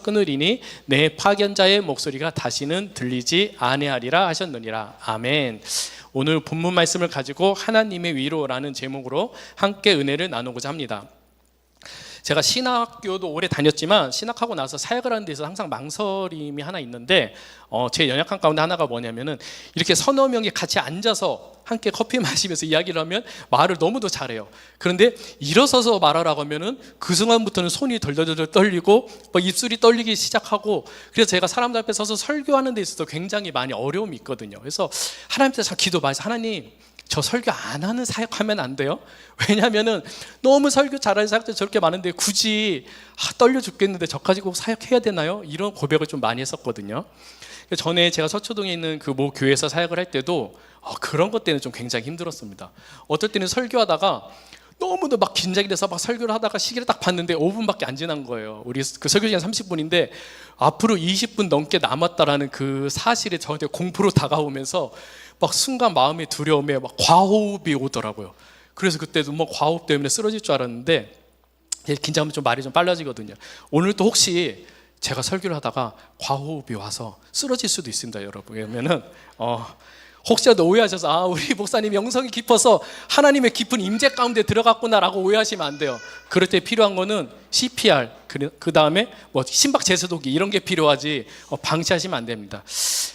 끊으리니 내 파견자의 목소리가 다시는 들리지 아니하리라 하셨느니라. 아멘. 오늘 본문 말씀을 가지고 하나님의 위로라는 제목으로 함께 은혜를 나누고자 합니다. 제가 신학교도 오래 다녔지만 신학하고 나서 사역을 하는 데서 항상 망설임이 하나 있는데 제 연약한 가운데 하나가 뭐냐면은 이렇게 서너 명이 같이 앉아서 함께 커피 마시면서 이야기를 하면 말을 너무도 잘해요. 그런데 일어서서 말하라고 하면은 그 순간부터는 손이 덜덜덜 떨리고 막 입술이 떨리기 시작하고, 그래서 제가 사람들 앞에 서서 설교하는 데 있어서 굉장히 많이 어려움이 있거든요. 그래서 하나님께 참 기도 많이 해서, 하나님 저 설교 안 하는 사역하면 안 돼요? 왜냐하면은 너무 설교 잘하는 사역들 저렇게 많은데 굳이 떨려 죽겠는데 저까지 꼭 사역해야 되나요? 이런 고백을 좀 많이 했었거든요. 전에 제가 서초동에 있는 그 모 교회에서 사역을 할 때도 그런 것 때문에 좀 굉장히 힘들었습니다. 어떨 때는 설교하다가 너무도 막 긴장이 돼서 막 설교를 하다가 시계를 딱 봤는데 5분밖에 안 지난 거예요. 우리 그 설교 시간 30분인데 앞으로 20분 넘게 남았다라는 그 사실에 저한테 공포로 다가오면서 막 순간 마음의 두려움에 막 과호흡이 오더라고요. 그래서 그때도 뭐 과호흡 때문에 쓰러질 줄 알았는데, 긴장하면 좀 말이 좀 빨라지거든요. 오늘 또 혹시 제가 설교를 하다가 과호흡이 와서 쓰러질 수도 있습니다, 여러분. 왜냐면은 혹시라도 오해하셔서 우리 목사님 영성이 깊어서 하나님의 깊은 임재 가운데 들어갔구나라고 오해하시면 안 돼요. 그럴 때 필요한 거는 CPR, 그 다음에 뭐 심박 제세도기 이런 게 필요하지 방치하시면 안 됩니다.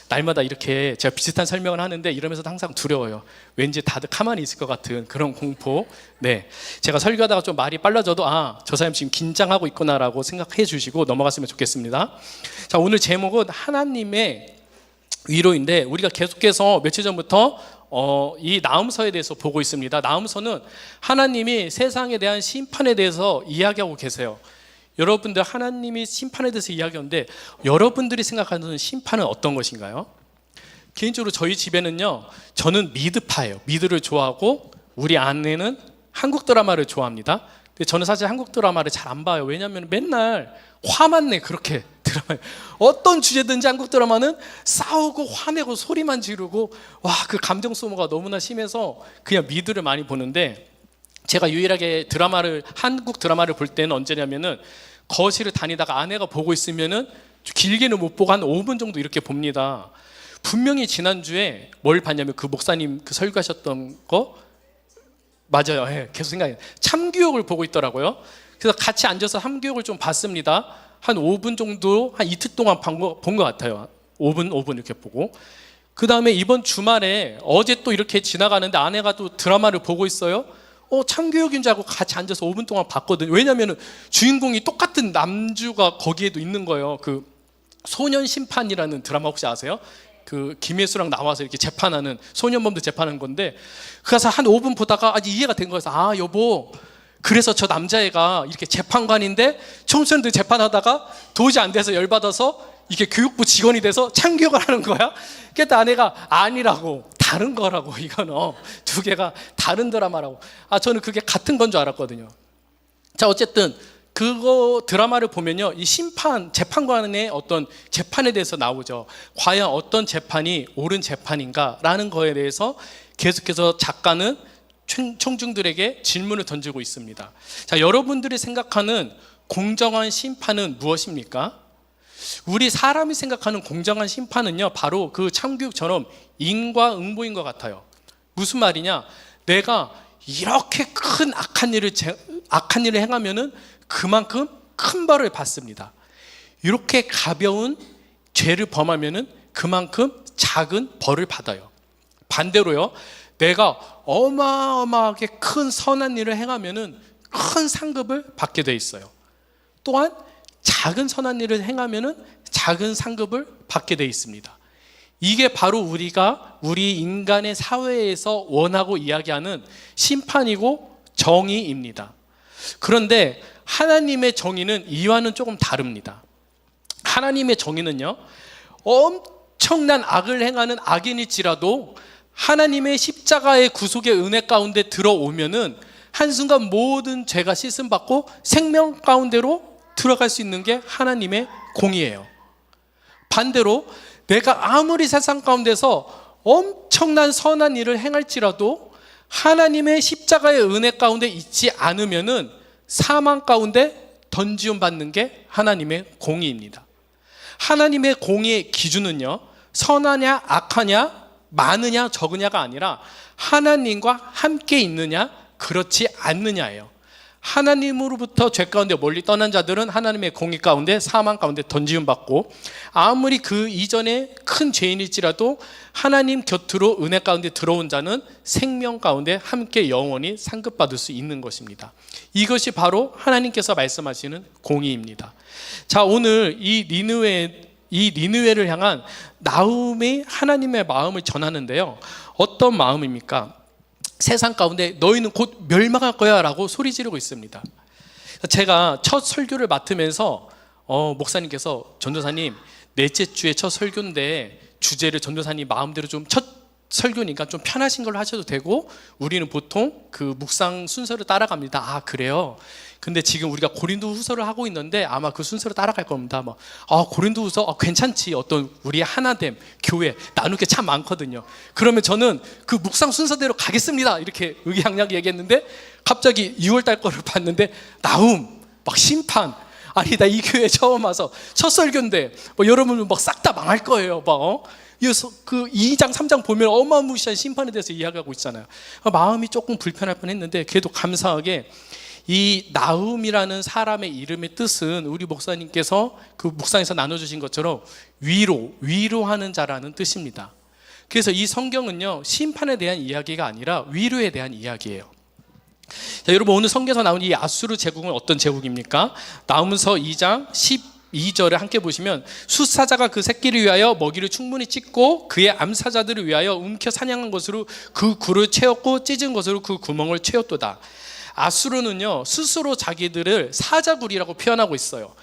날마다 이렇게 제가 비슷한 설명을 하는데 이러면서도 항상 두려워요. 왠지 다들 가만히 있을 것 같은 그런 공포. 네, 제가 설교하다가 좀 말이 빨라져도 저 사람 지금 긴장하고 있구나라고 생각해 주시고 넘어갔으면 좋겠습니다. 자, 오늘 제목은 하나님의 위로인데, 우리가 계속해서 며칠 전부터 이 나음서에 대해서 보고 있습니다. 나음서는 하나님이 세상에 대한 심판에 대해서 이야기하고 계세요. 여러분들, 하나님이 심판에 대해서 이야기하는데 여러분들이 생각하는 심판은 어떤 것인가요? 개인적으로 저희 집에는요, 저는 미드파예요. 미드를 좋아하고 우리 아내는 한국 드라마를 좋아합니다. 근데 저는 사실 한국 드라마를 잘 안 봐요. 왜냐하면 맨날 화만 내. 그렇게 드라마, 어떤 주제든지 한국 드라마는 싸우고 화내고 소리만 지르고 그 감정 소모가 너무나 심해서 그냥 미드를 많이 보는데, 제가 유일하게 한국 드라마를 볼 때는 언제냐면은 거실을 다니다가 아내가 보고 있으면은 길게는 못 보고 한 5분 정도 이렇게 봅니다. 분명히 지난주에 뭘 봤냐면 그 목사님 그 설교하셨던 거 맞아요. 계속 생각해요. 참교육을 보고 있더라고요. 그래서 같이 앉아서 참교육을 좀 봤습니다. 한 5분 정도, 한 이틀 동안 본 것 같아요. 5분 이렇게 보고. 그 다음에 이번 주말에 어제 또 이렇게 지나가는데 아내가 또 드라마를 보고 있어요. 참교육인 줄 알고 같이 앉아서 5분 동안 봤거든요. 왜냐하면 주인공이 똑같은 남주가 거기에도 있는 거예요. 그 소년심판이라는 드라마 혹시 아세요? 그 김혜수랑 나와서 이렇게 재판하는, 소년범들 재판하는 건데, 그래서 한 5분 보다가 이해가 된 거여서 여보, 그래서 저 남자애가 이렇게 재판관인데 청소년들 재판하다가 도저히 안 돼서 열받아서 이게 교육부 직원이 돼서 참교육을 하는 거야? 그랬더니 아내가 아니라고, 다른 거라고, 이거는 두 개가 다른 드라마라고. 저는 그게 같은 건 줄 알았거든요. 자, 어쨌든 그거 드라마를 보면요, 이 재판관의 어떤 재판에 대해서 나오죠. 과연 어떤 재판이 옳은 재판인가 라는 거에 대해서 계속해서 작가는 청중들에게 질문을 던지고 있습니다. 자, 여러분들이 생각하는 공정한 심판은 무엇입니까? 우리 사람이 생각하는 공정한 심판은요, 바로 그 참교육처럼 인과응보인 것 같아요. 무슨 말이냐? 내가 이렇게 큰 악한 일을 행하면은 그만큼 큰 벌을 받습니다. 이렇게 가벼운 죄를 범하면은 그만큼 작은 벌을 받아요. 반대로요, 내가 어마어마하게 큰 선한 일을 행하면은 큰 상급을 받게 돼 있어요. 또한 작은 선한 일을 행하면은 작은 상급을 받게 돼 있습니다. 이게 바로 우리 인간의 사회에서 원하고 이야기하는 심판이고 정의입니다. 그런데 하나님의 정의는 이와는 조금 다릅니다. 하나님의 정의는요, 엄청난 악을 행하는 악인일지라도 하나님의 십자가의 구속의 은혜 가운데 들어오면은 한순간 모든 죄가 씻음받고 생명 가운데로 들어갈 수 있는 게 하나님의 공의예요. 반대로 내가 아무리 세상 가운데서 엄청난 선한 일을 행할지라도 하나님의 십자가의 은혜 가운데 있지 않으면은 사망 가운데 던지움 받는 게 하나님의 공의입니다. 하나님의 공의의 기준은요, 선하냐 악하냐 많으냐 적으냐가 아니라 하나님과 함께 있느냐 그렇지 않느냐예요. 하나님으로부터 죄 가운데 멀리 떠난 자들은 하나님의 공의 가운데 사망 가운데 던지움 받고, 아무리 그 이전에 큰 죄인일지라도 하나님 곁으로 은혜 가운데 들어온 자는 생명 가운데 함께 영원히 상급받을 수 있는 것입니다. 이것이 바로 하나님께서 말씀하시는 공의입니다. 자, 오늘 이 니느웨를 향한 나훔이 하나님의 마음을 전하는데요, 어떤 마음입니까? 세상 가운데 너희는 곧 멸망할 거야 라고 소리 지르고 있습니다. 제가 첫 설교를 맡으면서 목사님께서 전도사님 넷째 주에 첫 설교인데 주제를 전도사님 마음대로 좀 첫 설교니까 좀 편하신 걸로 하셔도 되고 우리는 보통 그 묵상 순서를 따라갑니다. 아, 그래요? 근데 지금 우리가 고린도후서를 하고 있는데 아마 그 순서를 따라갈 겁니다. 고린도후서 괜찮지, 어떤 우리의 하나됨, 교회 나눌 게 참 많거든요. 그러면 저는 그 묵상 순서대로 가겠습니다 이렇게 의기양양 얘기했는데, 갑자기 6월달 거를 봤는데 나훔, 막 심판, 아니 나 이 교회 처음 와서 첫 설교인데 여러분은 막 싹 다 망할 거예요. 그 2장 3장 보면 어마무시한 심판에 대해서 이야기하고 있잖아요. 마음이 조금 불편할 뻔했는데 그래도 감사하게 이 나훔이라는 사람의 이름의 뜻은 우리 목사님께서 그 묵상에서 나눠주신 것처럼 위로하는 자라는 뜻입니다. 그래서 이 성경은요, 심판에 대한 이야기가 아니라 위로에 대한 이야기예요. 자, 여러분 오늘 성경에서 나온 이 아수르 제국은 어떤 제국입니까? 나훔서 2장 12절에 함께 보시면, 숫사자가 그 새끼를 위하여 먹이를 충분히 찢고 그의 암사자들을 위하여 움켜 사냥한 것으로 그 굴을 채웠고 찢은 것으로 그 구멍을 채웠도다. 아수르는요, 스스로 자기들을 사자굴이라고 표현하고 있어요.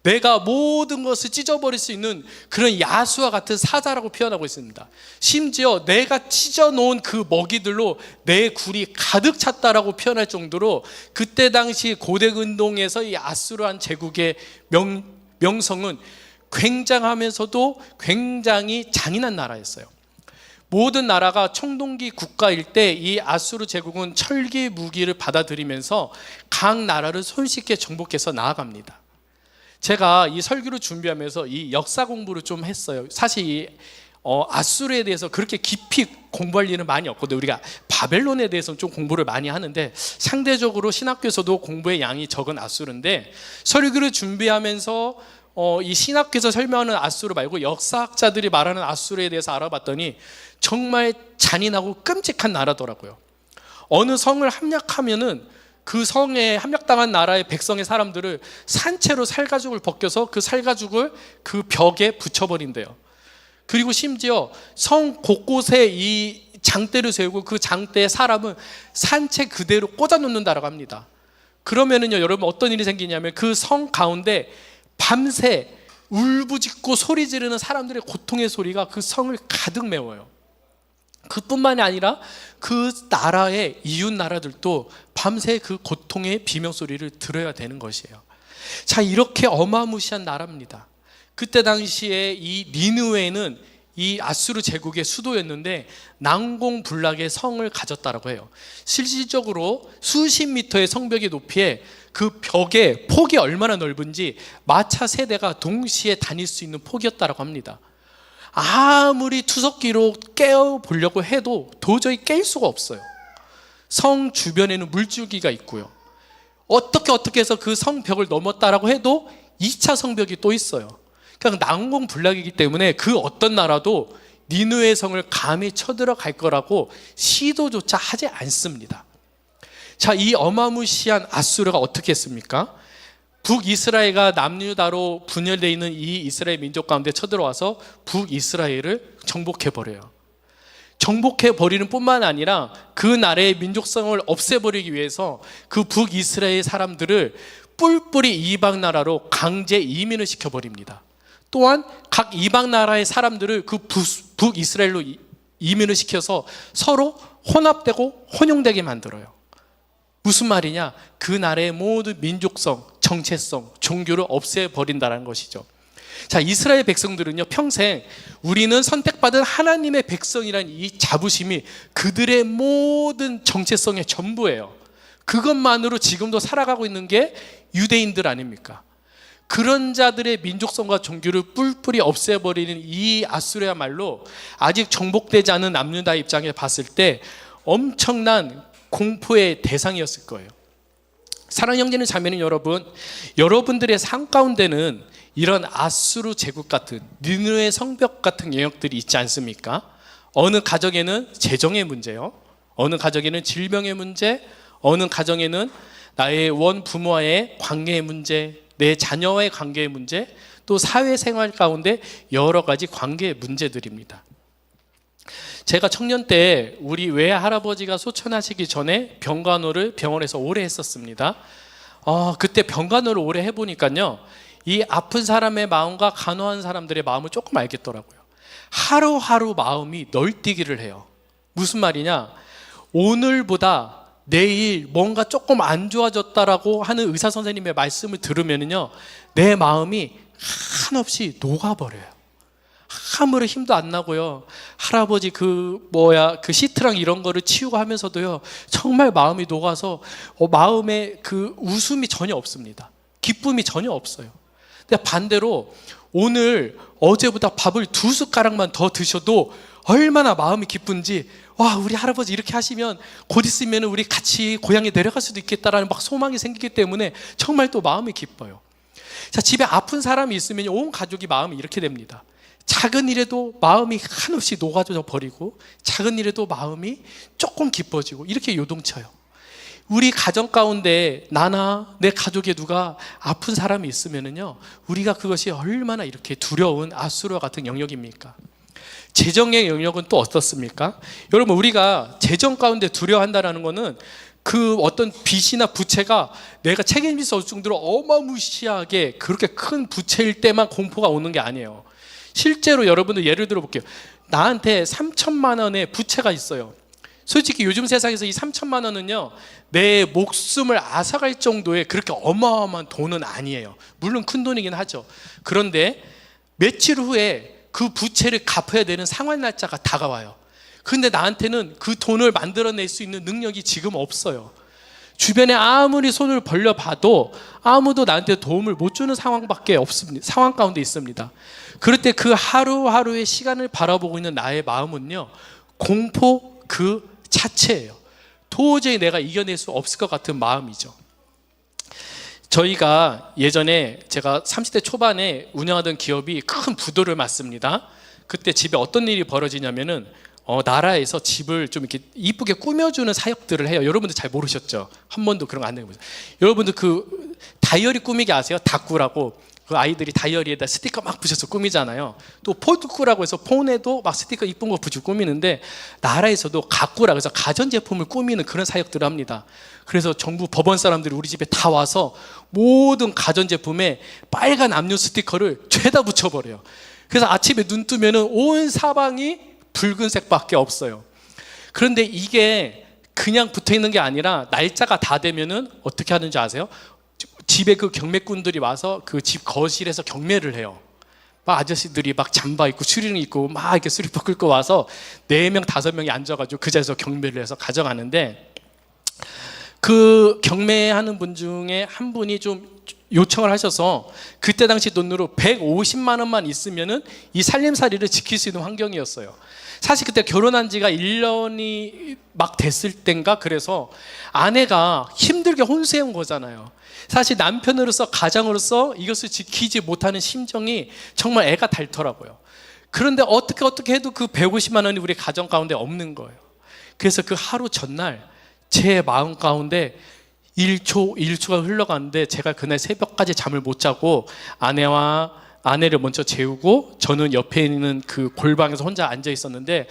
내가 모든 것을 찢어버릴 수 있는 그런 야수와 같은 사자라고 표현하고 있습니다. 심지어 내가 찢어놓은 그 먹이들로 내 굴이 가득 찼다라고 표현할 정도로 그때 당시 고대근동에서 이 아수르한 제국의 명성은 굉장하면서도 굉장히 잔인한 나라였어요. 모든 나라가 청동기 국가일 때 이 아수르 제국은 철기 무기를 받아들이면서 각 나라를 손쉽게 정복해서 나아갑니다. 제가 이 설교를 준비하면서 이 역사 공부를 좀 했어요. 사실 이 아수르에 대해서 그렇게 깊이 공부할 일은 많이 없거든요. 우리가 바벨론에 대해서는 좀 공부를 많이 하는데 상대적으로 신학교에서도 공부의 양이 적은 아수르인데, 설교를 준비하면서 이 신학교에서 설명하는 아수르 말고 역사학자들이 말하는 아수르에 대해서 알아봤더니 정말 잔인하고 끔찍한 나라더라고요. 어느 성을 함락하면은 그 성에 함락당한 나라의 백성의 사람들을 산채로 살가죽을 벗겨서 그 살가죽을 그 벽에 붙여버린대요. 그리고 심지어 성 곳곳에 이 장대를 세우고 그 장대에 사람은 산채 그대로 꽂아놓는다라고 합니다. 그러면은요, 여러분 어떤 일이 생기냐면 그 성 가운데 밤새 울부짖고 소리 지르는 사람들의 고통의 소리가 그 성을 가득 메워요. 그뿐만이 아니라 그 나라의 이웃 나라들도 밤새 그 고통의 비명소리를 들어야 되는 것이에요. 자, 이렇게 어마무시한 나라입니다. 그때 당시에 이 니느웨는 이 아수르 제국의 수도였는데 난공불락의 성을 가졌다고 해요. 실질적으로 수십 미터의 성벽의 높이에 그 벽의 폭이 얼마나 넓은지 마차 세대가 동시에 다닐 수 있는 폭이었다고 합니다. 아무리 투석기로 깨어보려고 해도 도저히 깰 수가 없어요. 성 주변에는 물줄기가 있고요. 어떻게 해서 그 성벽을 넘었다라고 해도 2차 성벽이 또 있어요. 그러니까 난공불락이기 때문에 그 어떤 나라도 니느웨 성을 감히 쳐들어갈 거라고 시도조차 하지 않습니다. 자, 이 어마무시한 아수르가 어떻게 했습니까? 북이스라엘과 남유다로 분열되어 있는 이 이스라엘 민족 가운데 쳐들어와서 북이스라엘을 정복해버려요. 정복해버리는 뿐만 아니라 그 나라의 민족성을 없애버리기 위해서 그 북이스라엘 사람들을 뿔뿔이 이방 나라로 강제 이민을 시켜버립니다. 또한 각 이방 나라의 사람들을 그 북이스라엘로 이민을 시켜서 서로 혼합되고 혼용되게 만들어요. 무슨 말이냐? 그 나라의 모든 민족성, 정체성, 종교를 없애버린다는 것이죠. 자, 이스라엘 백성들은요, 평생 우리는 선택받은 하나님의 백성이라는 이 자부심이 그들의 모든 정체성의 전부예요. 그것만으로 지금도 살아가고 있는 게 유대인들 아닙니까? 그런 자들의 민족성과 종교를 뿔뿔이 없애버리는 이 아수르야말로 아직 정복되지 않은 남유다 입장에 봤을 때 엄청난 공포의 대상이었을 거예요. 사랑하는 형제는 자매는 여러분, 여러분들의 삶 가운데는 이런 아수르 제국 같은 니느웨 성벽 같은 영역들이 있지 않습니까? 어느 가정에는 재정의 문제요, 어느 가정에는 질병의 문제, 어느 가정에는 나의 원 부모와의 관계의 문제, 내 자녀와의 관계의 문제, 또 사회생활 가운데 여러 가지 관계의 문제들입니다. 제가 청년 때 우리 외할아버지가 소천하시기 전에 병간호를 병원에서 오래 했었습니다. 그때 병간호를 오래 해보니까요, 이 아픈 사람의 마음과 간호한 사람들의 마음을 조금 알겠더라고요. 하루하루 마음이 널뛰기를 해요. 무슨 말이냐, 오늘보다 내일 뭔가 조금 안 좋아졌다라고 하는 의사 선생님의 말씀을 들으면요, 내 마음이 한없이 녹아버려요. 아무런 힘도 안 나고요. 할아버지 그 시트랑 이런 거를 치우고 하면서도요, 정말 마음이 녹아서 마음에 그 웃음이 전혀 없습니다. 기쁨이 전혀 없어요. 근데 반대로 오늘 어제보다 밥을 2숟가락만 더 드셔도 얼마나 마음이 기쁜지, 와, 우리 할아버지 이렇게 하시면 곧 있으면 우리 같이 고향에 내려갈 수도 있겠다라는 막 소망이 생기기 때문에 정말 또 마음이 기뻐요. 자, 집에 아픈 사람이 있으면 온 가족이 마음이 이렇게 됩니다. 작은 일에도 마음이 한없이 녹아져 버리고, 작은 일에도 마음이 조금 기뻐지고, 이렇게 요동쳐요. 우리 가정 가운데 나나 내 가족에 누가 아픈 사람이 있으면요, 우리가 그것이 얼마나 이렇게 두려운 아수르와 같은 영역입니까? 재정의 영역은 또 어떻습니까? 여러분, 우리가 재정 가운데 두려워한다는 것은 그 어떤 빚이나 부채가 내가 책임질 수 없을 정도로 어마무시하게 그렇게 큰 부채일 때만 공포가 오는 게 아니에요. 실제로 여러분들 예를 들어 볼게요. 나한테 3천만 원의 부채가 있어요. 솔직히 요즘 세상에서 이 3천만 원은요, 내 목숨을 앗아갈 정도의 그렇게 어마어마한 돈은 아니에요. 물론 큰 돈이긴 하죠. 그런데 며칠 후에 그 부채를 갚아야 되는 상환 날짜가 다가와요. 그런데 나한테는 그 돈을 만들어낼 수 있는 능력이 지금 없어요. 주변에 아무리 손을 벌려봐도 아무도 나한테 도움을 못 주는 상황밖에 없습니다. 상황 가운데 있습니다. 그럴 때 그 하루하루의 시간을 바라보고 있는 나의 마음은요, 공포 그 자체예요. 도저히 내가 이겨낼 수 없을 것 같은 마음이죠. 저희가 예전에 제가 30대 초반에 운영하던 기업이 큰 부도를 맞습니다. 그때 집에 어떤 일이 벌어지냐면은 나라에서 집을 좀 이렇게 이쁘게 꾸며주는 사역들을 해요. 여러분들 잘 모르셨죠? 한 번도 그런 거 안 해보셨죠? 여러분들 그 다이어리 꾸미기 아세요? 다꾸라고. 그 아이들이 다이어리에다 스티커 막 붙여서 꾸미잖아요. 또 폴드꾸라고 해서 폰에도 막 스티커 이쁜 거 붙이고 꾸미는데, 나라에서도 가꾸라고 해서 가전제품을 꾸미는 그런 사역들을 합니다. 그래서 정부 법원 사람들이 우리 집에 다 와서 모든 가전제품에 빨간 압류 스티커를 죄다 붙여버려요. 그래서 아침에 눈 뜨면은 온 사방이 붉은색밖에 없어요. 그런데 이게 그냥 붙어있는 게 아니라 날짜가 다 되면은 어떻게 하는지 아세요? 집에 그 경매꾼들이 와서 그 집 거실에서 경매를 해요. 막 아저씨들이 막 잠바 입고 추리닝 입고 막 이렇게 슬리퍼 끌고 와서 4명 5명이 앉아가지고 그 자리에서 경매를 해서 가져가는데, 그 경매하는 분 중에 한 분이 좀 요청을 하셔서 그때 당시 돈으로 150만 원만 있으면은 이 살림살이를 지킬 수 있는 환경이었어요. 사실 그때 결혼한 지가 1년이 막 됐을 땐가, 그래서 아내가 힘들게 혼수해온 거잖아요. 사실 남편으로서, 가장으로서 이것을 지키지 못하는 심정이 정말 애가 닳더라고요. 그런데 어떻게 해도 그 150만 원이 우리 가정 가운데 없는 거예요. 그래서 그 하루 전날 제 마음 가운데 1초가 흘러가는데, 제가 그날 새벽까지 잠을 못 자고 아내를 먼저 재우고 저는 옆에 있는 그 골방에서 혼자 앉아 있었는데,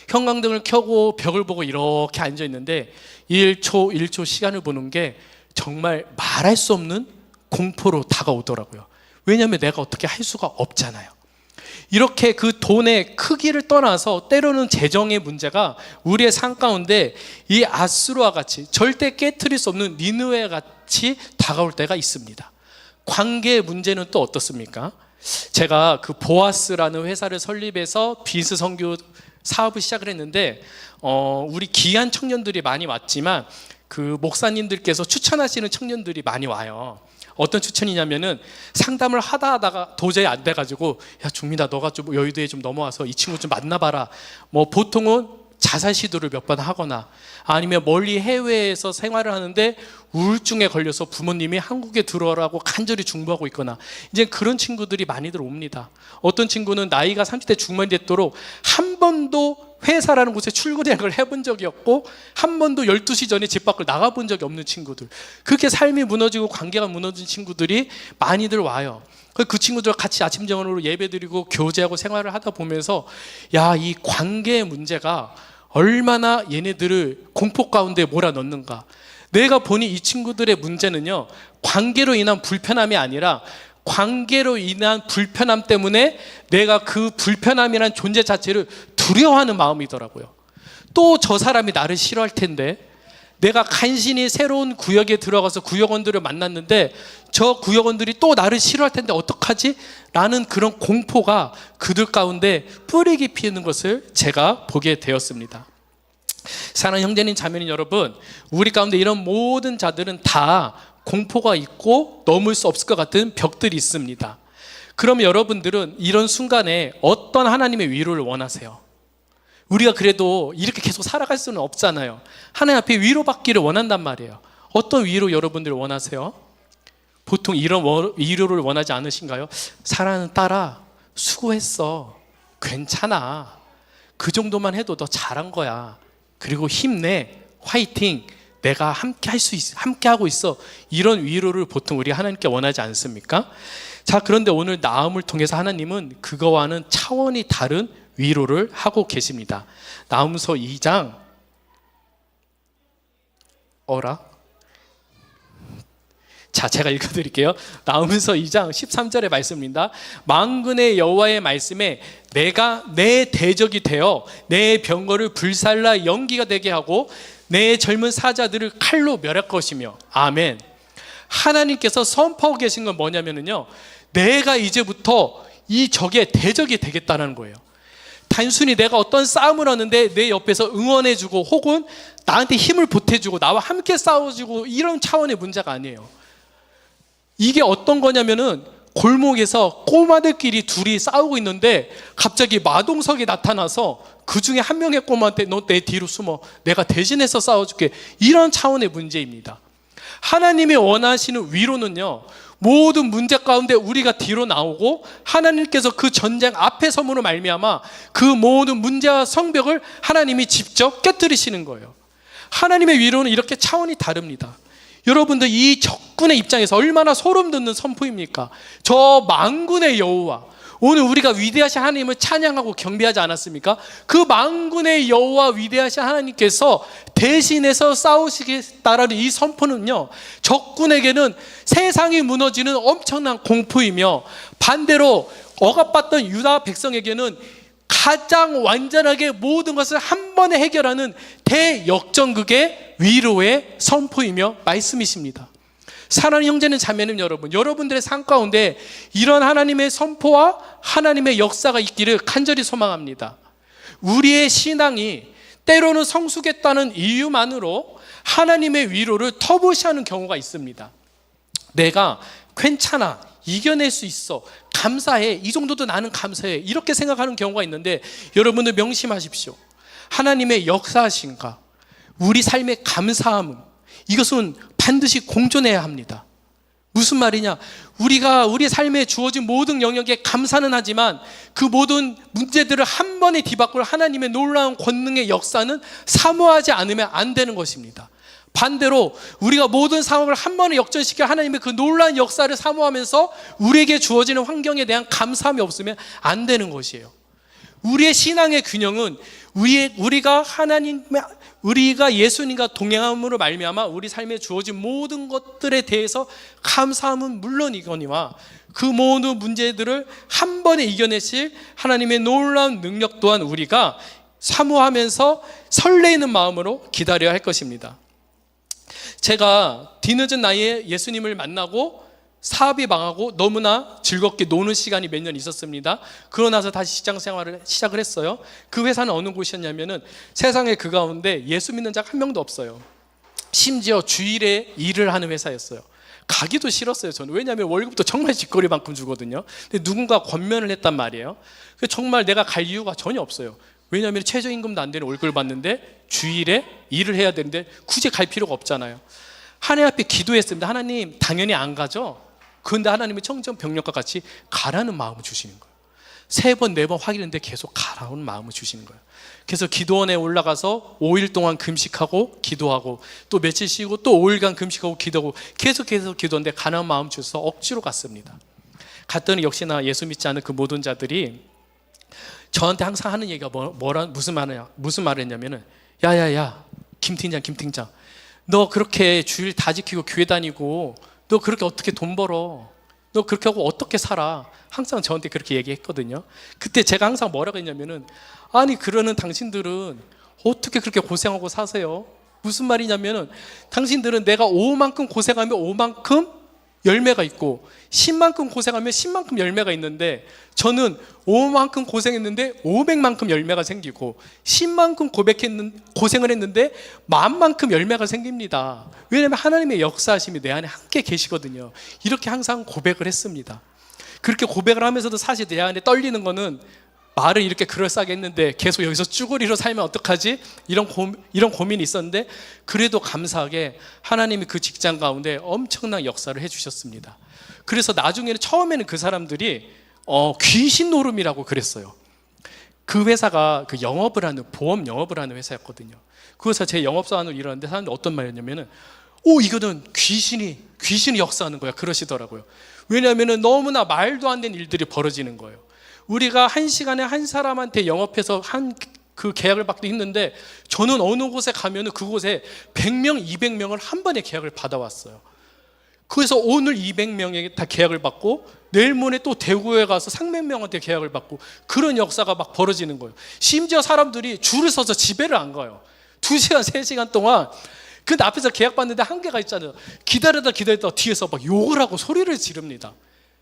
형광등을 켜고 벽을 보고 이렇게 앉아 있는데 1초 시간을 보는 게 정말 말할 수 없는 공포로 다가오더라고요. 왜냐하면 내가 어떻게 할 수가 없잖아요. 이렇게 그 돈의 크기를 떠나서 때로는 재정의 문제가 우리의 삶 가운데 이 아수르와 같이 절대 깨트릴 수 없는 니느웨 같이 다가올 때가 있습니다. 관계의 문제는 또 어떻습니까? 제가 그 보아스라는 회사를 설립해서 비즈 선교 사업을 시작을 했는데, 우리 귀한 청년들이 많이 왔지만 그 목사님들께서 추천하시는 청년들이 많이 와요. 어떤 추천이냐면은 상담을 하다가 도저히 안 돼가지고, 야 중민아, 너가 좀 여의도에 좀 넘어와서 이 친구 좀 만나봐라. 뭐 보통은 자살 시도를 몇 번 하거나, 아니면 멀리 해외에서 생활을 하는데 우울증에 걸려서 부모님이 한국에 들어오라고 간절히 중보하고 있거나, 이제 그런 친구들이 많이들 옵니다. 어떤 친구는 나이가 30대 중반이 됐도록 한 번도 회사라는 곳에 출근이라는 걸 해본 적이 없고, 한 번도 12시 전에 집 밖을 나가본 적이 없는 친구들, 그렇게 삶이 무너지고 관계가 무너진 친구들이 많이들 와요. 그 친구들과 같이 아침 정원으로 예배드리고 교제하고 생활을 하다 보면서, 야, 이 관계의 문제가 얼마나 얘네들을 공포 가운데 몰아넣는가. 내가 보니 이 친구들의 문제는요, 관계로 인한 불편함이 아니라 관계로 인한 불편함 때문에 내가 그 불편함이라는 존재 자체를 두려워하는 마음이더라고요. 또 저 사람이 나를 싫어할 텐데, 내가 간신히 새로운 구역에 들어가서 구역원들을 만났는데 저 구역원들이 또 나를 싫어할 텐데 어떡하지? 라는 그런 공포가 그들 가운데 뿌리 깊이 있는 것을 제가 보게 되었습니다. 사랑하는 형제님 자매님 여러분, 우리 가운데 이런 모든 자들은 다 공포가 있고 넘을 수 없을 것 같은 벽들이 있습니다. 그럼 여러분들은 이런 순간에 어떤 하나님의 위로를 원하세요? 우리가 그래도 이렇게 계속 살아갈 수는 없잖아요. 하나님 앞에 위로받기를 원한단 말이에요. 어떤 위로 여러분들 원하세요? 보통 이런 위로를 원하지 않으신가요? 사랑하는 딸아, 수고했어. 괜찮아. 그 정도만 해도 너 잘한 거야. 그리고 힘내. 화이팅. 내가 함께 할 수 있어. 함께 하고 있어. 이런 위로를 보통 우리 하나님께 원하지 않습니까? 자, 그런데 오늘 나음을 통해서 하나님은 그거와는 차원이 다른 위로를 하고 계십니다. 나음서 2장 자, 제가 읽어드릴게요. 나음서 2장 13절의 말씀입니다. 만군의 여호와의 말씀에 내가 내 대적이 되어 내 병거를 불살라 연기가 되게 하고 내 젊은 사자들을 칼로 멸할 것이며. 아멘. 하나님께서 선포하고 계신 건 뭐냐면요, 내가 이제부터 이 적의 대적이 되겠다는 거예요. 단순히 내가 어떤 싸움을 하는데 내 옆에서 응원해주고 혹은 나한테 힘을 보태주고 나와 함께 싸워주고 이런 차원의 문제가 아니에요. 이게 어떤 거냐면은 골목에서 꼬마들끼리 둘이 싸우고 있는데 갑자기 마동석이 나타나서 그 중에 한 명의 꼬마한테 너 내 뒤로 숨어, 내가 대신해서 싸워줄게. 이런 차원의 문제입니다. 하나님이 원하시는 위로는요, 모든 문제 가운데 우리가 뒤로 나오고 하나님께서 그 전쟁 앞에 섬으로 말미암아 그 모든 문제와 성벽을 하나님이 직접 깨뜨리시는 거예요. 하나님의 위로는 이렇게 차원이 다릅니다. 여러분들, 이 적군의 입장에서 얼마나 소름 돋는 선포입니까? 저 만군의 여호와, 오늘 우리가 위대하신 하나님을 찬양하고 경배하지 않았습니까? 그 만군의 여호와 위대하신 하나님께서 대신해서 싸우시겠다라는 이 선포는요, 적군에게는 세상이 무너지는 엄청난 공포이며, 반대로 억압받던 유다 백성에게는 가장 완전하게 모든 것을 한 번에 해결하는 대역전극의 위로의 선포이며 말씀이십니다. 사랑하는 형제는 자매는 여러분, 여러분들의 삶 가운데 이런 하나님의 선포와 하나님의 역사가 있기를 간절히 소망합니다. 우리의 신앙이 때로는 성숙했다는 이유만으로 하나님의 위로를 터부시하는 경우가 있습니다. 내가 괜찮아, 이겨낼 수 있어, 감사해, 이 정도도 나는 감사해, 이렇게 생각하는 경우가 있는데, 여러분들 명심하십시오. 하나님의 역사하신가, 우리 삶의 감사함은, 이것은 반드시 공존해야 합니다. 무슨 말이냐? 우리가 우리 삶에 주어진 모든 영역에 감사는 하지만 그 모든 문제들을 한 번에 뒤바꿀 하나님의 놀라운 권능의 역사는 사모하지 않으면 안 되는 것입니다. 반대로 우리가 모든 상황을 한 번에 역전시켜 하나님의 그 놀라운 역사를 사모하면서 우리에게 주어지는 환경에 대한 감사함이 없으면 안 되는 것이에요. 우리의 신앙의 균형은 우리가 예수님과 동행함으로 말미암아 우리 삶에 주어진 모든 것들에 대해서 감사함은 물론이거니와 그 모든 문제들을 한 번에 이겨내실 하나님의 놀라운 능력 또한 우리가 사모하면서 설레이는 마음으로 기다려야 할 것입니다. 제가 뒤늦은 나이에 예수님을 만나고 사업이 망하고 너무나 즐겁게 노는 시간이 몇 년 있었습니다. 그러고 나서 다시 직장 생활을 시작을 했어요. 그 회사는 어느 곳이었냐면은 세상에 그 가운데 예수 믿는 자가 한 명도 없어요. 심지어 주일에 일을 하는 회사였어요. 가기도 싫었어요. 저는. 왜냐하면 월급도 정말 쥐꼬리만큼 주거든요. 근데 누군가 권면을 했단 말이에요. 정말 내가 갈 이유가 전혀 없어요. 왜냐하면 최저임금도 안 되는 월급을 받는데 주일에 일을 해야 되는데 굳이 갈 필요가 없잖아요. 하나님 앞에 기도했습니다. 하나님, 당연히 안 가죠. 그런데 하나님이 청정병력과 같이 가라는 마음을 주시는 거예요. 3번, 4번 확인했는데 계속 가라는 마음을 주시는 거예요. 그래서 기도원에 올라가서 5일 동안 금식하고 기도하고 또 며칠 쉬고 또 5일간 금식하고 기도하고 계속 기도하는데 가라는 마음 주셔서 억지로 갔습니다. 갔더니 역시나 예수 믿지 않은 그 모든 자들이 저한테 항상 하는 얘기가 무슨 말을 했냐면은, 야야야, 김 팀장, 너 그렇게 주일 다 지키고 교회 다니고 너 그렇게 어떻게 돈 벌어? 너 그렇게 하고 어떻게 살아? 항상 저한테 그렇게 얘기했거든요. 그때 제가 항상 뭐라고 했냐면은, 아니 그러는 당신들은 어떻게 그렇게 고생하고 사세요? 무슨 말이냐면은, 당신들은 내가 5만큼 고생하면 5만큼 열매가 있고 10만큼 고생하면 10만큼 열매가 있는데, 저는 5만큼 고생했는데 500만큼 열매가 생기고 10만큼 고생을 했는데 10,000만큼 열매가 생깁니다. 왜냐하면 하나님의 역사하심이 내 안에 함께 계시거든요. 이렇게 항상 고백을 했습니다. 그렇게 고백을 하면서도 사실 내 안에 떨리는 거는, 말을 이렇게 그럴싸하게 했는데 계속 여기서 쭈구리로 살면 어떡하지? 이런 고민이 있었는데, 그래도 감사하게 하나님이 그 직장 가운데 엄청난 역사를 해주셨습니다. 그래서 나중에는, 처음에는 그 사람들이 귀신 노름이라고 그랬어요. 그 회사가 그 영업을 하는, 보험 영업을 하는 회사였거든요. 그래서 제 영업사원으로 일하는데 사람들이 어떤 말이었냐면은, 이거는 귀신이 역사하는 거야, 그러시더라고요. 왜냐하면 너무나 말도 안 되는 일들이 벌어지는 거예요. 우리가 한 시간에 한 사람한테 영업해서 그 계약을 받기도 힘든데, 저는 어느 곳에 가면은 그곳에 100명, 200명을 한 번에 계약을 받아왔어요. 그래서 오늘 200명에게 다 계약을 받고 내일 모레 또 대구에 가서 300명한테 계약을 받고, 그런 역사가 막 벌어지는 거예요. 심지어 사람들이 줄을 서서 집에를 안 가요. 2시간, 3시간 동안 그 앞에서 계약 받는데 한계가 있잖아요. 기다리다 뒤에서 막 욕을 하고 소리를 지릅니다.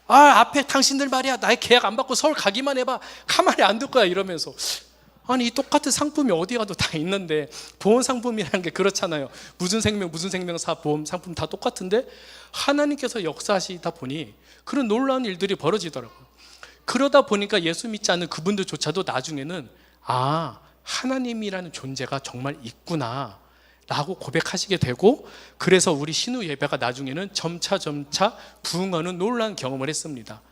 앞에 당신들 말이야, 나의 계약 안 받고 서울 가기만 해봐, 가만히 안 둘 거야, 이러면서. 아니, 이 똑같은 상품이 어디 가도 다 있는데, 보험 상품이라는 게 그렇잖아요. 무슨 생명사 보험 상품 다 똑같은데, 하나님께서 역사하시다 보니 그런 놀라운 일들이 벌어지더라고요. 그러다 보니까 예수 믿지 않는 그분들조차도 나중에는, 하나님이라는 존재가 정말 있구나 라고 고백하시게 되고, 그래서 우리 신우 예배가 나중에는 점차 부흥하는 놀라운 경험을 했습니다.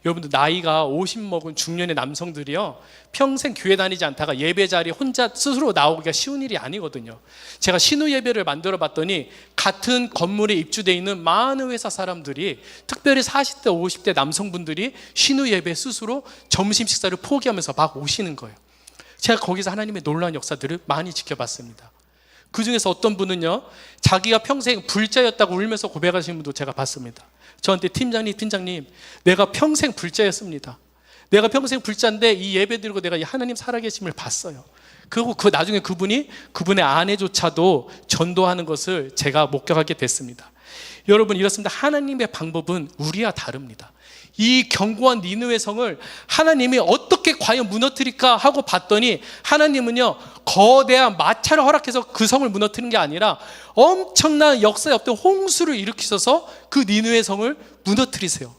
여러분들, 나이가 50 먹은 중년의 남성들이요, 평생 교회 다니지 않다가 예배 자리에 혼자 스스로 나오기가 쉬운 일이 아니거든요. 제가 신우 예배를 만들어 봤더니 같은 건물에 입주되어 있는 많은 회사 사람들이, 특별히 40대 50대 남성분들이 신우 예배 스스로 점심 식사를 포기하면서 막 오시는 거예요. 제가 거기서 하나님의 놀라운 역사들을 많이 지켜봤습니다. 그 중에서 어떤 분은요, 자기가 평생 불자였다고 울면서 고백하시는 분도 제가 봤습니다. 저한테, 팀장님, 내가 평생 불자였습니다. 내가 평생 불자인데 이 예배 드리고 내가 이 하나님 살아계심을 봤어요. 그리고 나중에 그분의 아내조차도 전도하는 것을 제가 목격하게 됐습니다. 여러분, 이렇습니다. 하나님의 방법은 우리와 다릅니다. 이 견고한 니느웨 성을 하나님이 어떻게 과연 무너뜨릴까 하고 봤더니, 하나님은요, 거대한 마차를 허락해서 그 성을 무너뜨리는 게 아니라 엄청난 역사에 없던 홍수를 일으키셔서 그 니느웨 성을 무너뜨리세요.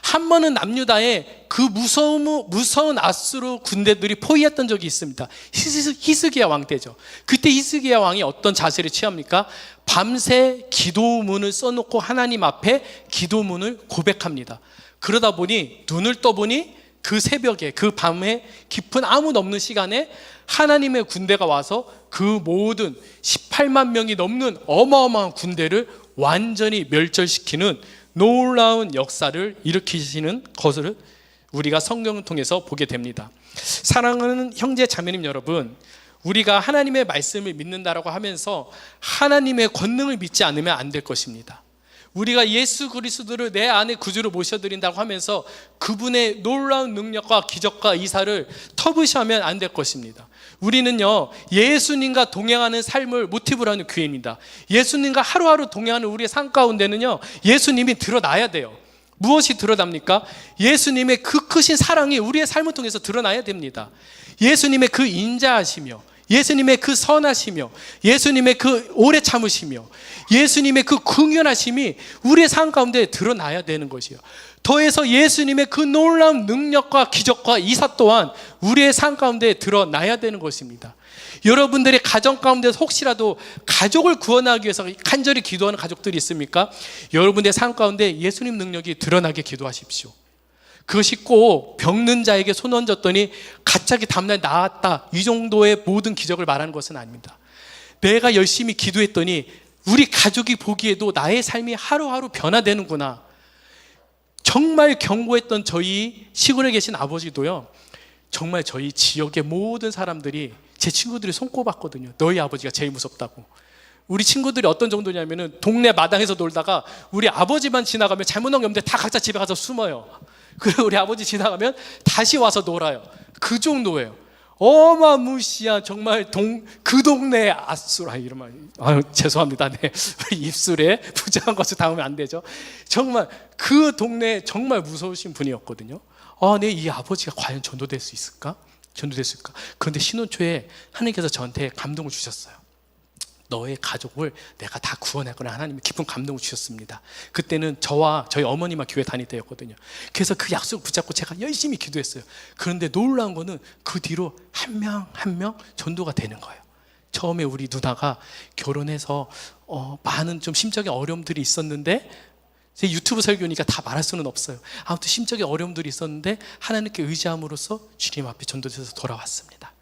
한 번은 남유다에 그 무서운 아수르 군대들이 포위했던 적이 있습니다. 히스기야 왕 때죠. 그때 히스기야 왕이 어떤 자세를 취합니까? 밤새 기도문을 써놓고 하나님 앞에 기도문을 고백합니다. 그러다 보니 눈을 떠보니 그 새벽에, 그 밤에 깊은 아무도 없는 시간에 하나님의 군대가 와서 그 모든 18만 명이 넘는 어마어마한 군대를 완전히 멸절시키는 놀라운 역사를 일으키시는 것을 우리가 성경을 통해서 보게 됩니다. 사랑하는 형제 자매님 여러분, 우리가 하나님의 말씀을 믿는다라고 하면서 하나님의 권능을 믿지 않으면 안 될 것입니다. 우리가 예수 그리스도를 내 안에 구주로 모셔드린다고 하면서 그분의 놀라운 능력과 기적과 이사를 터부시하면 안 될 것입니다. 우리는요, 예수님과 동행하는 삶을 모티브로 하는 교회입니다. 예수님과 하루하루 동행하는 우리의 삶 가운데는요, 예수님이 드러나야 돼요. 무엇이 드러납니까? 예수님의 그 크신 사랑이 우리의 삶을 통해서 드러나야 됩니다. 예수님의 그 인자하시며 예수님의 그 선하시며, 예수님의 그 오래 참으시며, 예수님의 그 긍휼하심이 우리의 삶 가운데 드러나야 되는 것이요. 더해서 예수님의 그 놀라운 능력과 기적과 이사 또한 우리의 삶 가운데 드러나야 되는 것입니다. 여러분들의 가정 가운데서 혹시라도 가족을 구원하기 위해서 간절히 기도하는 가족들이 있습니까? 여러분의 삶 가운데 예수님 능력이 드러나게 기도하십시오. 그것이 꼭 병든 자에게 손 얹었더니 갑자기 다음날 나았다, 이 정도의 모든 기적을 말하는 것은 아닙니다. 내가 열심히 기도했더니 우리 가족이 보기에도 나의 삶이 하루하루 변화되는구나. 정말 경고했던 저희 시골에 계신 아버지도요, 정말 저희 지역의 모든 사람들이, 제 친구들이 손꼽았거든요. 너희 아버지가 제일 무섭다고. 우리 친구들이 어떤 정도냐면은 동네 마당에서 놀다가 우리 아버지만 지나가면 잘못한 게 없는데 다 각자 집에 가서 숨어요. 그리고 우리 아버지 지나가면 다시 와서 놀아요. 그 정도예요. 어마무시한 정말 그 동네 아수라 이러면, 죄송합니다. 네. 입술에 부정한 것을 담으면 안 되죠. 정말 그 동네 정말 무서우신 분이었거든요. 네, 이 아버지가 과연 전도될 수 있을까? 그런데 신혼 초에 하나님께서 저한테 감동을 주셨어요. 너의 가족을 내가 다 구원할 거라 하나님이 깊은 감동을 주셨습니다. 그때는 저와 저희 어머니만 교회 다닐 때였거든요. 그래서 그 약속을 붙잡고 제가 열심히 기도했어요. 그런데 놀라운 거는 그 뒤로 한 명 한 명 전도가 되는 거예요. 처음에 우리 누나가 결혼해서 많은 좀 심적인 어려움들이 있었는데, 제 유튜브 설교니까 다 말할 수는 없어요. 아무튼 심적인 어려움들이 있었는데 하나님께 의지함으로써 주님 앞에 전도돼서 돌아왔습니다.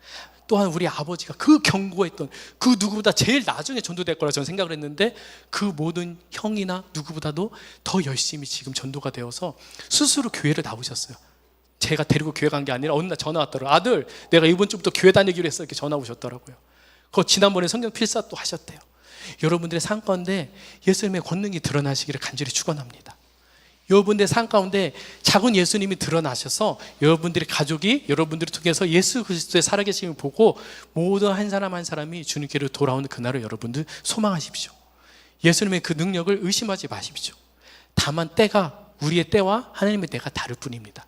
또한 우리 아버지가 그 경고했던 그 누구보다 제일 나중에 전도될 거라 저는 생각을 했는데, 그 모든 형이나 누구보다도 더 열심히 지금 전도가 되어서 스스로 교회를 나오셨어요. 제가 데리고 교회 간 게 아니라 어느 날 전화 왔더라고요. 아들, 내가 이번 주부터 교회 다니기로 했어. 이렇게 전화 오셨더라고요. 그거 지난번에 성경 필사 또 하셨대요. 여러분들의 삶 가운데 예수님의 권능이 드러나시기를 간절히 축원합니다. 여러분들의 삶 가운데 작은 예수님이 드러나셔서 여러분들의 가족이 여러분들을 통해서 예수 그리스도의 살아계심을 보고 모든 한 사람 한 사람이 주님께로 돌아오는 그날을 여러분들 소망하십시오. 예수님의 그 능력을 의심하지 마십시오. 다만 때가 우리의 때와 하나님의 때가 다를 뿐입니다.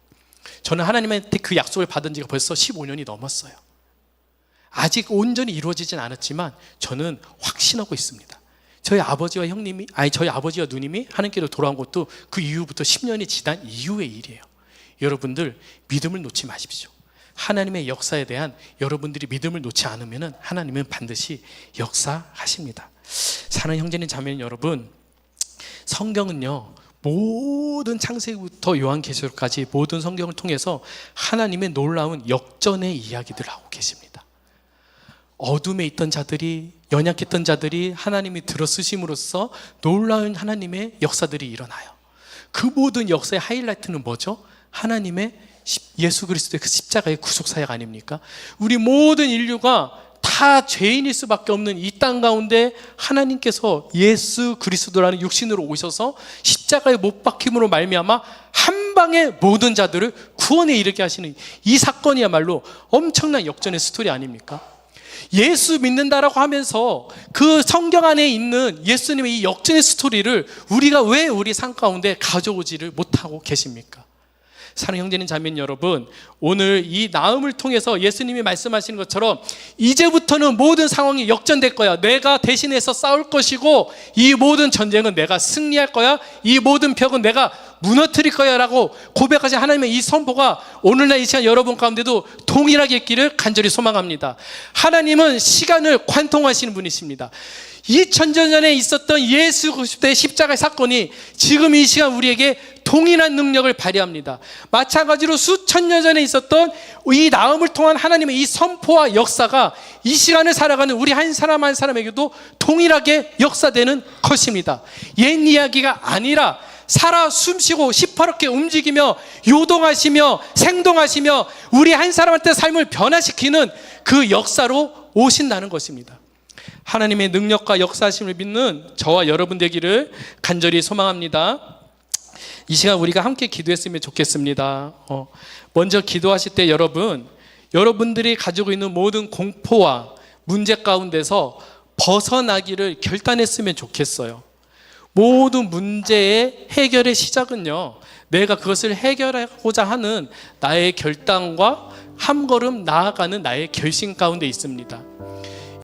저는 하나님한테 그 약속을 받은 지가 벌써 15년이 넘었어요. 아직 온전히 이루어지진 않았지만 저는 확신하고 있습니다. 저희 아버지와 누님이 하나님께로 돌아온 것도 그 이후부터 10년이 지난 이후의 일이에요. 여러분들 믿음을 놓지 마십시오. 하나님의 역사에 대한 여러분들이 믿음을 놓지 않으면 하나님은 반드시 역사하십니다. 사랑하는 형제님 자매님 여러분, 성경은요, 모든 창세기부터 요한계시록까지 모든 성경을 통해서 하나님의 놀라운 역전의 이야기들을 하고 계십니다. 어둠에 있던 자들이, 연약했던 자들이 하나님이 들어쓰심으로써 놀라운 하나님의 역사들이 일어나요. 그 모든 역사의 하이라이트는 뭐죠? 하나님의 예수 그리스도의 그 십자가의 구속사역 아닙니까? 우리 모든 인류가 다 죄인일 수밖에 없는 이 땅 가운데 하나님께서 예수 그리스도라는 육신으로 오셔서 십자가에 못 박힘으로 말미암아 한 방에 모든 자들을 구원에 이르게 하시는 이 사건이야말로 엄청난 역전의 스토리 아닙니까? 예수 믿는다라고 하면서 그 성경 안에 있는 예수님의 이 역전의 스토리를 우리가 왜 우리 삶 가운데 가져오지를 못하고 계십니까? 사랑하는 형제님 자매님 여러분, 오늘 이 나음을 통해서 예수님이 말씀하시는 것처럼 이제부터는 모든 상황이 역전될 거야. 내가 대신해서 싸울 것이고 이 모든 전쟁은 내가 승리할 거야. 이 모든 벽은 내가 무너뜨릴 거야 라고 고백하신 하나님의 이 선포가 오늘날 이 시간 여러분 가운데도 동일하게 있기를 간절히 소망합니다. 하나님은 시간을 관통하시는 분이십니다. 2000년 전에 있었던 예수 그리스도의 십자가의 사건이 지금 이 시간 우리에게 동일한 능력을 발휘합니다. 마찬가지로 수천 년 전에 있었던 이 나음을 통한 하나님의 이 선포와 역사가 이 시간을 살아가는 우리 한 사람 한 사람에게도 동일하게 역사되는 것입니다. 옛 이야기가 아니라 살아 숨쉬고 시퍼렇게 움직이며 요동하시며 생동하시며 우리 한 사람한테 삶을 변화시키는 그 역사로 오신다는 것입니다. 하나님의 능력과 역사하심을 믿는 저와 여러분 되기를 간절히 소망합니다. 이 시간 우리가 함께 기도했으면 좋겠습니다. 먼저 기도하실 때 여러분들이 가지고 있는 모든 공포와 문제 가운데서 벗어나기를 결단했으면 좋겠어요. 모든 문제의 해결의 시작은요, 내가 그것을 해결하고자 하는 나의 결단과 한 걸음 나아가는 나의 결심 가운데 있습니다.